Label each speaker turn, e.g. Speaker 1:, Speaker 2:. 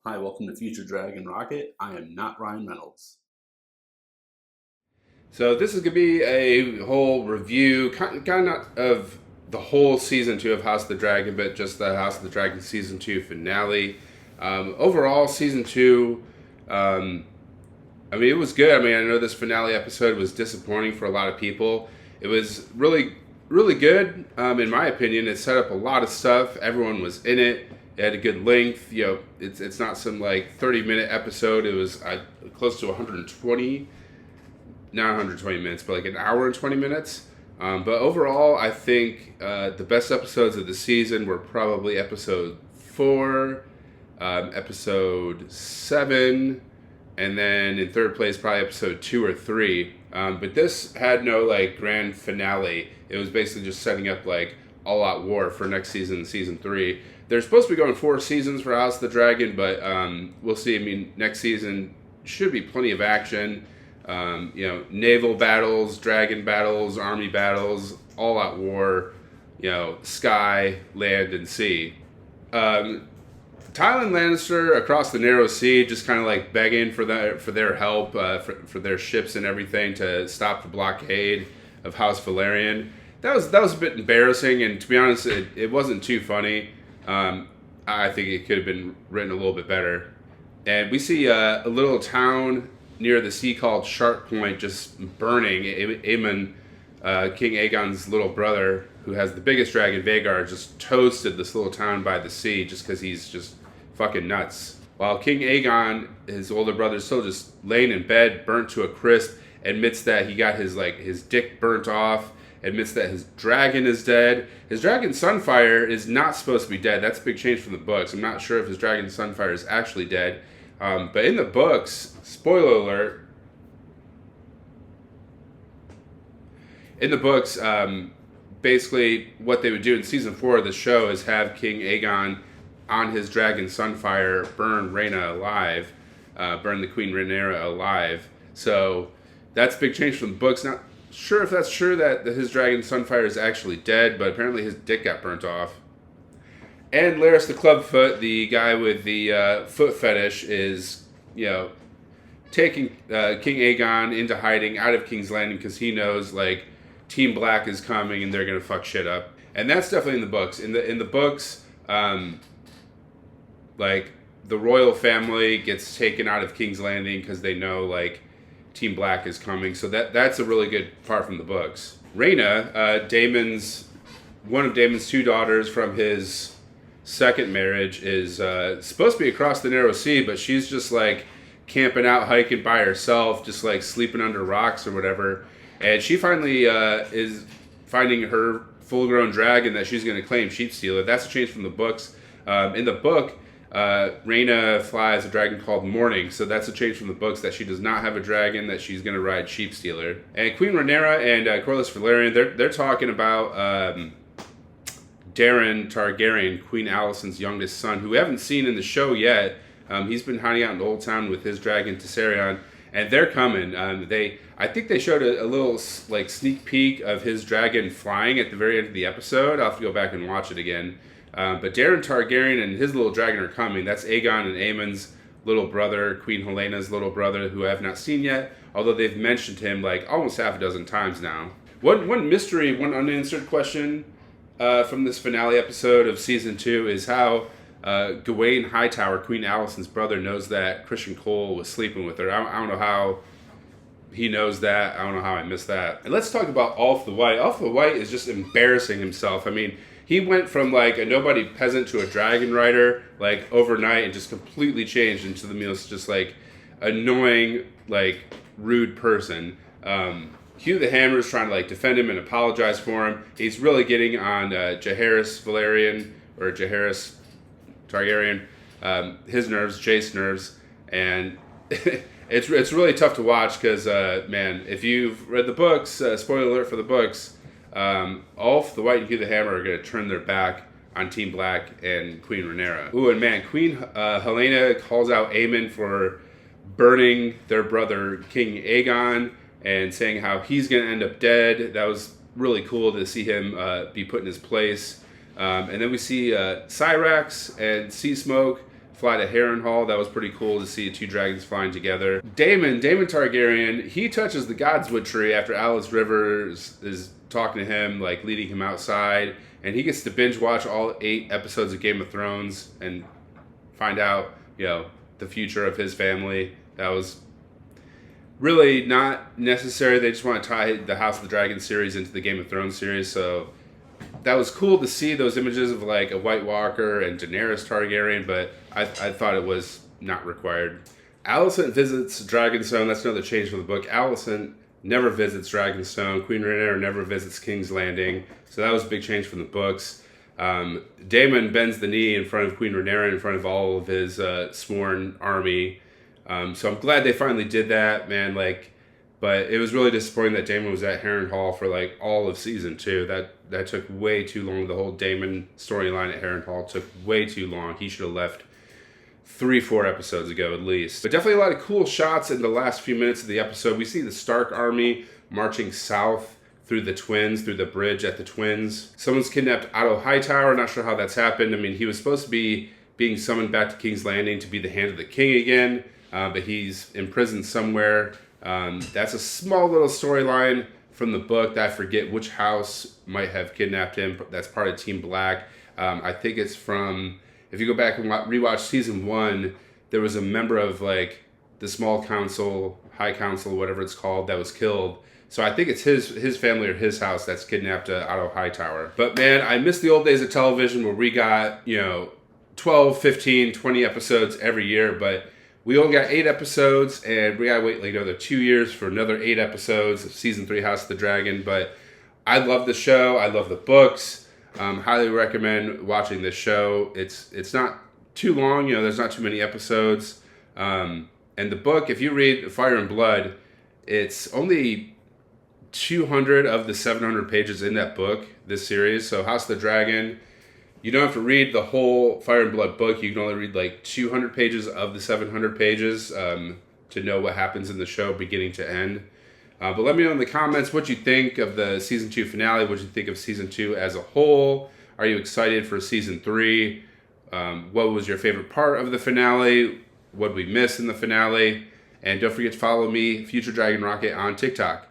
Speaker 1: Hi, welcome to Future Dragon Rocket. I am not Ryan Reynolds.
Speaker 2: So this is gonna be a whole review, kind of not of the whole season two of House of the Dragon, but just the House of the Dragon season two finale. Overall, season two, um, it was good. I know this finale episode was disappointing for a lot of people. It was really good, in my opinion. It set up a lot of stuff. Everyone was in it. It had a good length. It's not some like 30-minute episode. It was close to 120, not 120 minutes, but like an hour and 20 minutes. But overall, I think the best episodes of the season were probably episode 4, episode 7, and then in third place, probably episode 2 or 3. But this had no like grand finale. It was basically just setting up like all out war for next season, season 3. They're supposed to be going 4 seasons for House of the Dragon, but we'll see. Next season should be plenty of action. Naval battles, dragon battles, army battles, all out war, sky, land, and sea. Um, Tywin Lannister across the Narrow Sea, just kind of like begging for their help, for their ships and everything to stop the blockade of House Valerian. That was a bit embarrassing, and to be honest, it wasn't too funny. I think it could have been written a little bit better. And we see a little town near the sea called Sharp Point just burning. Aemon, King Aegon's little brother, who has the biggest dragon, Vhagar, just toasted this little town by the sea just because he's just fucking nuts. While King Aegon, his older brother, is still just laying in bed, burnt to a crisp, admits that he got his dick burnt off, admits that his dragon is dead. His dragon Sunfire is not supposed to be dead. That's a big change from the books. I'm not sure if his dragon Sunfire is actually dead. But in the books, spoiler alert, in the books, basically what they would do in season 4 of the show is have King Aegon on his dragon Sunfire burn Rhaena alive, burn the Queen Rhaenyra alive. So that's a big change from the books. Not sure if that's true that his dragon Sunfire is actually dead, but apparently his dick got burnt off. And Larys the Clubfoot, the guy with the foot fetish, is, taking King Aegon into hiding out of King's Landing because he knows, like, Team Black is coming and they're going to fuck shit up. And that's definitely in the books. In the books, like, the royal family gets taken out of King's Landing because they know, like, Team Black is coming. So that's a really good part from the books. Rhaena, one of Daemon's 2 daughters from his second marriage, is supposed to be across the Narrow Sea, but she's just like camping out, hiking by herself, just like sleeping under rocks or whatever. And she finally is finding her full-grown dragon that she's going to claim Sheep Stealer. That's a change from the books. In the book, Rhaena flies a dragon called Morning, so that's a change from the books, that she does not have a dragon, that she's going to ride Sheep Stealer. And Queen Rhaenyra and Corlys Velaryon, they're talking about Daeron Targaryen, Queen Alicent's youngest son, who we haven't seen in the show yet. He's been hiding out in Old Town with his dragon Tessarion, and they're coming. I think they showed a little like sneak peek of his dragon flying at the very end of the episode. I'll have to go back and watch it again. But Daeron Targaryen and his little dragon are coming. That's Aegon and Aemon's little brother, Queen Helena's little brother, who I have not seen yet, although they've mentioned him like almost half a dozen times now. One mystery, one unanswered question from this finale episode of season 2 is how Gawain Hightower, Queen Alicent's brother, knows that Christian Cole was sleeping with her. I don't know how he knows that. I don't know how I missed that. And let's talk about Ulf the White. Ulf the White is just embarrassing himself. He went from like a nobody peasant to a dragon rider like overnight and just completely changed into the most just like annoying, like rude person. Hugh the Hammer is trying to like defend him and apologize for him. He's really getting on Jaehaerys Valerian or Jaehaerys Targaryen, his nerves, Jace nerves, and it's really tough to watch because man, if you've read the books, spoiler alert for the books, Ulf the White and Hugh the Hammer are going to turn their back on Team Black and Queen Rhaenyra. Ooh, and man, Queen Helena calls out Aemon for burning their brother King Aegon and saying how he's going to end up dead. That was really cool to see him be put in his place. And then we see Syrax and Sea Smoke fly to Harrenhal. That was pretty cool to see two dragons flying together. Daemon Targaryen, he touches the Godswood tree after Alice Rivers is talking to him, like leading him outside, and he gets to binge watch all 8 episodes of Game of Thrones and find out, the future of his family. That was really not necessary. They just want to tie the House of the Dragon series into the Game of Thrones series, so that was cool to see those images of like a White Walker and Daenerys Targaryen, but I thought it was not required. Alicent visits Dragonstone. That's another change from the book. Alicent never visits Dragonstone. Queen Rhaenyra never visits King's Landing. So that was a big change from the books. Daemon bends the knee in front of Queen Rhaenyra, in front of all of his sworn army. So I'm glad they finally did that, man. But it was really disappointing that Daemon was at Harrenhal for like all of season 2. That took way too long. The whole Daemon storyline at Harrenhal took way too long. He should have left 3-4 episodes ago at least. But definitely a lot of cool shots in the last few minutes of the episode. We see the Stark army marching south through the Twins, through the bridge at the Twins. Someone's kidnapped Otto Hightower. Not sure how that's happened. I mean, he was supposed to be being summoned back to King's Landing to be the Hand of the King again, but he's imprisoned somewhere. That's a small little storyline from the book that I forget which house might have kidnapped him. That's part of Team Black. I think it's from, if you go back and rewatch season 1, there was a member of like the small council, high council, whatever it's called, that was killed. So I think it's his family or his house that's kidnapped Otto Hightower. But man, I miss the old days of television where we got, 12, 15, 20 episodes every year, but we only got 8 episodes, and we gotta wait like another 2 years for another 8 episodes of season 3 House of the Dragon. But I love the show. I love the books. Highly recommend watching this show. It's not too long. There's not too many episodes. And the book, if you read Fire and Blood, it's only 200 of the 700 pages in that book, this series. So House of the Dragon, you don't have to read the whole Fire and Blood book. You can only read like 200 pages of the 700 pages to know what happens in the show beginning to end. But let me know in the comments what you think of the season 2 finale. What you think of season 2 as a whole. Are you excited for season 3? What was your favorite part of the finale? What did we miss in the finale? And don't forget to follow me, Future Dragon Rocket, on TikTok.